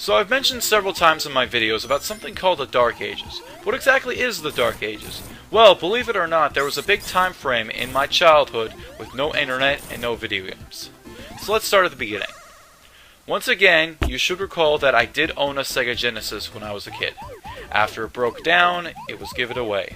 So I've mentioned several times in my videos about something called the Dark Ages. What exactly is the Dark Ages? Well, believe it or not, there was a big time frame in my childhood with no internet and no video games. So let's start at the beginning. Once again, you should recall that I did own a Sega Genesis when I was a kid. After it broke down, it was given away.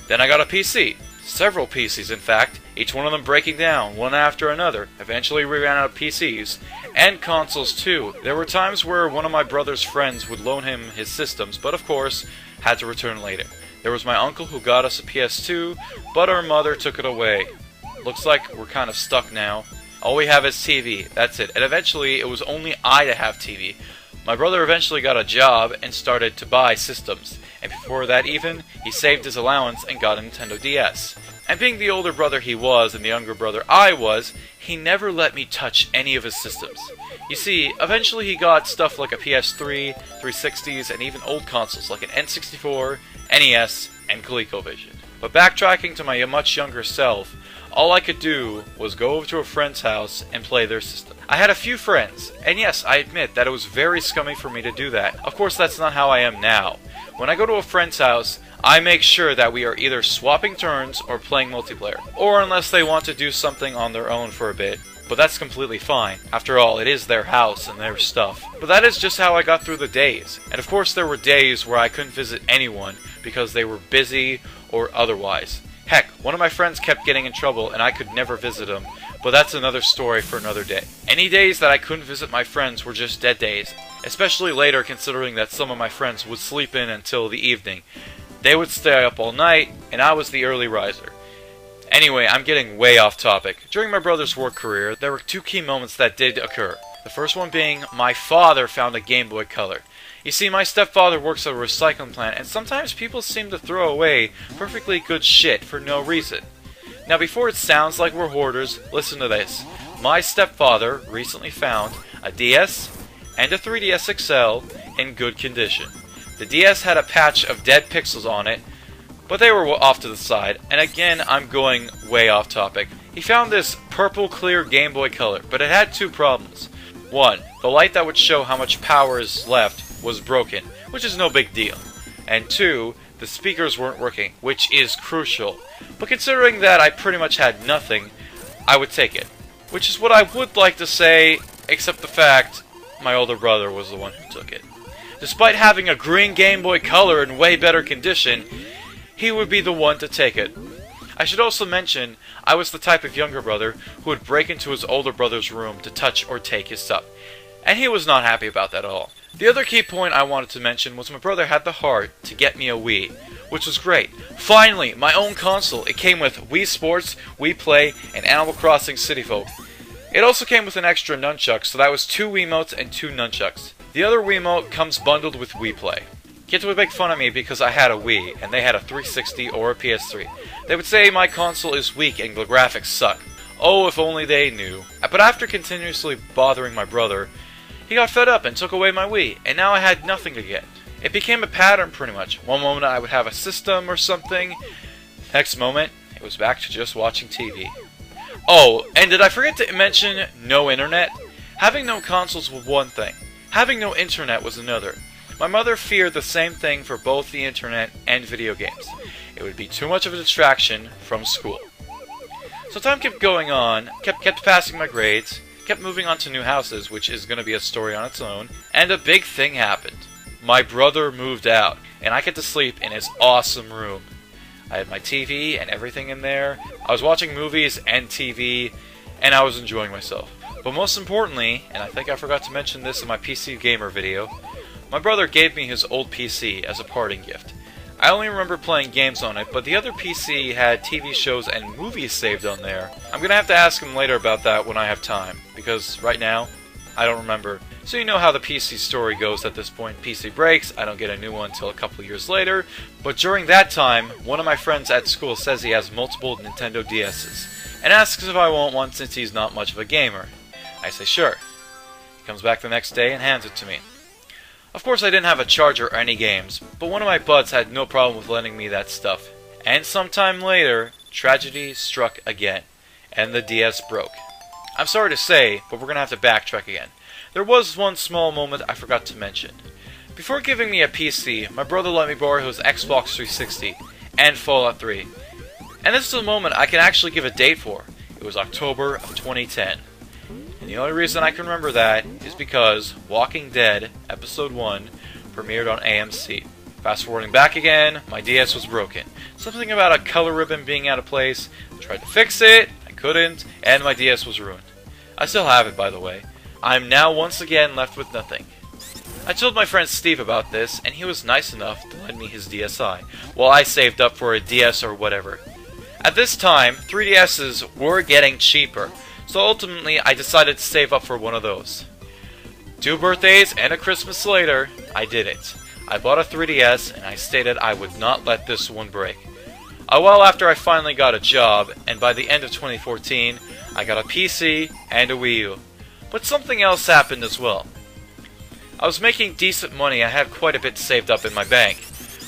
Then I got a PC. Several PCs, in fact, each one of them breaking down, one after another. Eventually we ran out of PCs, and consoles too. There were times where one of my brother's friends would loan him his systems, but of course, had to return later. There was my uncle who got us a PS2, but our mother took it away. Looks like we're kind of stuck now. All we have is TV, that's it. And eventually, it was only I to have TV. My brother eventually got a job and started to buy systems. And before that even, he saved his allowance and got a Nintendo DS. And being the older brother he was and the younger brother I was, he never let me touch any of his systems. You see, eventually he got stuff like a PS3, 360s, and even old consoles like an N64, NES, and ColecoVision. But backtracking to my much younger self, all I could do was go over to a friend's house and play their system. I had a few friends, and yes, I admit that it was very scummy for me to do that. Of course, that's not how I am now. When I go to a friend's house, I make sure that we are either swapping turns or playing multiplayer. Or unless they want to do something on their own for a bit. But that's completely fine. After all, it is their house and their stuff. But that is just how I got through the days. And of course there were days where I couldn't visit anyone because they were busy or otherwise. Heck, one of my friends kept getting in trouble and I could never visit him, but that's another story for another day. Any days that I couldn't visit my friends were just dead days, especially later considering that some of my friends would sleep in until the evening. They would stay up all night, and I was the early riser. Anyway, I'm getting way off topic. During my brother's work career, there were two key moments that did occur. The first one being, my father found a Game Boy Color. You see, my stepfather works at a recycling plant, and sometimes people seem to throw away perfectly good shit for no reason. Now, before it sounds like we're hoarders, listen to this. My stepfather recently found a DS and a 3DS XL in good condition. The DS had a patch of dead pixels on it, but they were off to the side, and again, I'm going way off topic. He found this purple clear Game Boy Color, but it had two problems. One, the light that would show how much power is left was broken, which is no big deal. And two, the speakers weren't working, which is crucial. But considering that I pretty much had nothing, I would take it. Which is what I would like to say, except the fact my older brother was the one who took it. Despite having a green Game Boy Color in way better condition, he would be the one to take it. I should also mention, I was the type of younger brother who would break into his older brother's room to touch or take his stuff. And he was not happy about that at all. The other key point I wanted to mention was my brother had the heart to get me a Wii, which was great. Finally, my own console. It came with Wii Sports, Wii Play, and Animal Crossing City Folk. It also came with an extra nunchuck, so that was 2 Wiimotes and 2 nunchucks. The other Wiimote comes bundled with Wii Play. Kids would make fun of me because I had a Wii, and they had a 360 or a PS3. They would say my console is weak and the graphics suck. Oh, if only they knew. But after continuously bothering my brother, he got fed up and took away my Wii, and now I had nothing to get. It became a pattern pretty much. One moment I would have a system or something, next moment it was back to just watching TV. Oh, and did I forget to mention no internet? Having no consoles was one thing. Having no internet was another. My mother feared the same thing for both the internet and video games. It would be too much of a distraction from school. So time kept going on, kept passing my grades, kept moving on to new houses, which is going to be a story on its own, and a big thing happened. My brother moved out, and I get to sleep in his awesome room. I had my TV and everything in there. I was watching movies and TV, and I was enjoying myself. But most importantly, and I think I forgot to mention this in my PC Gamer video, my brother gave me his old PC as a parting gift. I only remember playing games on it, but the other PC had TV shows and movies saved on there. I'm gonna have to ask him later about that when I have time, because right now, I don't remember. So you know how the PC story goes at this point. PC breaks, I don't get a new one until a couple years later, but during that time, one of my friends at school says he has multiple Nintendo DS's, and asks if I want one since he's not much of a gamer. I say sure. He comes back the next day and hands it to me. Of course I didn't have a charger or any games, but one of my buds had no problem with lending me that stuff. And sometime later, tragedy struck again, and the DS broke. I'm sorry to say, but we're gonna have to backtrack again. there was one small moment I forgot to mention. Before giving me a PC, my brother let me borrow his Xbox 360 and Fallout 3. And this is a moment I can actually give a date for. It was October of 2010. And the only reason I can remember that is because Walking Dead Episode 1 premiered on AMC. Fast forwarding back again, my DS was broken. Something about a color ribbon being out of place. I tried to fix it, I couldn't, and my DS was ruined. I still have it, by the way. I'm now once again left with nothing. I told my friend Steve about this, and he was nice enough to lend me his DSi, while I saved up for a DS or whatever. At this time, 3DSs were getting cheaper, so ultimately I decided to save up for one of those. 2 birthdays and a Christmas later, I did it. I bought a 3DS, and I stated I would not let this one break. A while after I finally got a job, and by the end of 2014, I got a PC and a Wii U. But something else happened as well. I was making decent money. I had quite a bit saved up in my bank.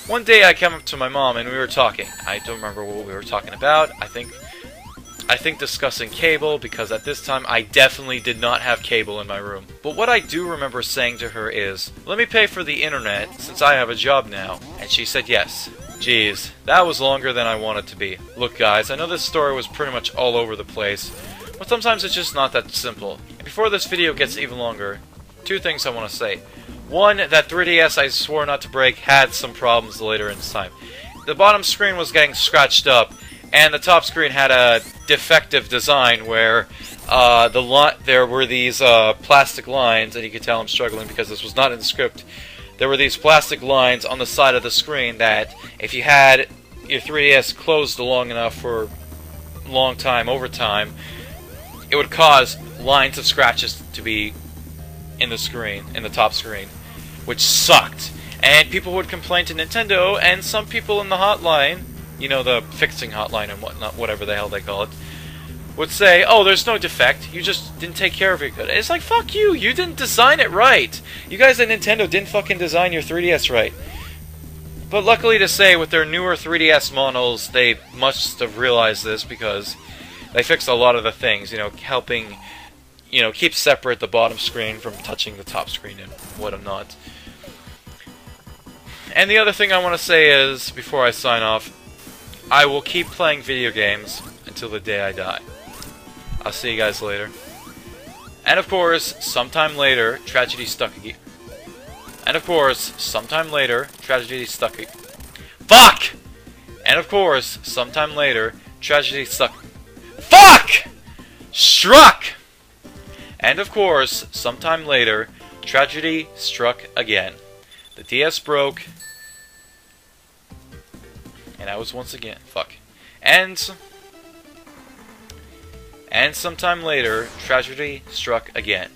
One day I came up to my mom and we were talking. I don't remember what we were talking about. I think discussing cable, because at this time I definitely did not have cable in my room. But what I do remember saying to her is, "Let me pay for the internet since I have a job now." And she said yes. Jeez, that was longer than I wanted to be. Look guys, I know this story was pretty much all over the place, but sometimes it's just not that simple. And before this video gets even longer, 2 things I want to say. One, that 3DS I swore not to break had some problems later in time. The bottom screen was getting scratched up, and the top screen had a defective design where there were these plastic lines, and you could tell I'm struggling because this was not in the script. There were these plastic lines on the side of the screen that if you had your 3DS closed long enough for a long time over time, it would cause lines of scratches to be in the screen, in the top screen, which sucked. And people would complain to Nintendo, and some people in the hotline, you know, the fixing hotline and whatnot, whatever the hell they call it, would say, "Oh, there's no defect, you just didn't take care of it good." It's like, fuck you, you didn't design it right. You guys at Nintendo didn't fucking design your 3DS right. But luckily to say, with their newer 3DS models, they must have realized this, because they fixed a lot of the things, you know, helping, you know, keep separate the bottom screen from touching the top screen and whatnot. And the other thing I want to say is, before I sign off, I will keep playing video games until the day I die. I'll see you guys later. And of course, sometime later, tragedy stuck again. And of course, sometime later, tragedy stuck again. Fuck! And of course, sometime later, tragedy stuck. Fuck! Struck! And of course, sometime later, tragedy struck again. The DS broke, and I was once again, fuck. And sometime later, tragedy struck again.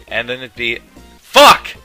And then it'd be, fuck!